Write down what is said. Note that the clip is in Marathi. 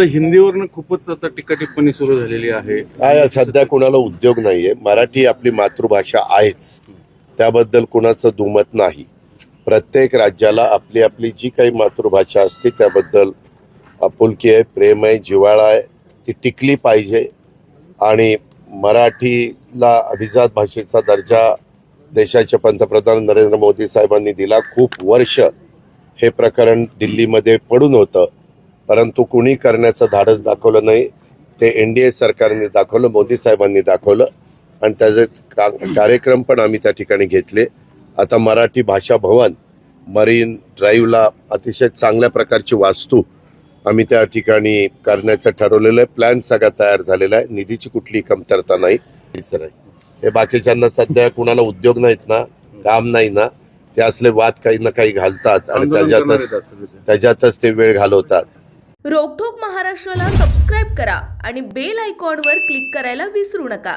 हिंदीवरनं खूपच आता टीका टिप्पणी सुरू झालेली आहे. काय सध्या कोणाला उद्योग नाहीये. मराठी आपली मातृभाषा आहेच, त्याबद्दल कुणाचं दुमत नाही. प्रत्येक राज्याला आपली आपली जी काही मातृभाषा असते त्याबद्दल आपुलकी आहे, प्रेम आहे, जिव्हाळा आहे, ती टिकली पाहिजे. आणि मराठीला अभिजात भाषेचा दर्जा देशाचे पंतप्रधान नरेंद्र मोदी साहेबांनी दिला. खूप वर्ष हे प्रकरण दिल्लीमध्ये पडून होतं, परंतु कुणी करण्याचं धाडस दाखवलं नाही. ते NDA सरकारने दाखवलं, मोदी साहेबांनी दाखवलं आणि त्याचे कार्यक्रम पण आम्ही त्या ठिकाणी घेतले. आता मराठी भाषा भवन मरीन ड्राईव्हला अतिशय चांगल्या प्रकारची वास्तू आम्ही त्या ठिकाणी करण्याचं ठरवलेलं आहे. प्लॅन सगळा तयार झालेला आहे. निधीची कुठली कमतरता नाही. हे बाकीच्यांना सध्या कुणाला उद्योग नाहीत ना, काम नाही ना, ते असले वाद काही ना काही घालतात आणि त्याच्यातच ते वेळ घालवतात. रोकठोक महाराष्ट्राला सबस्क्राईब करा आणि बेल आयकॉनवर क्लिक करायला विसरू नका.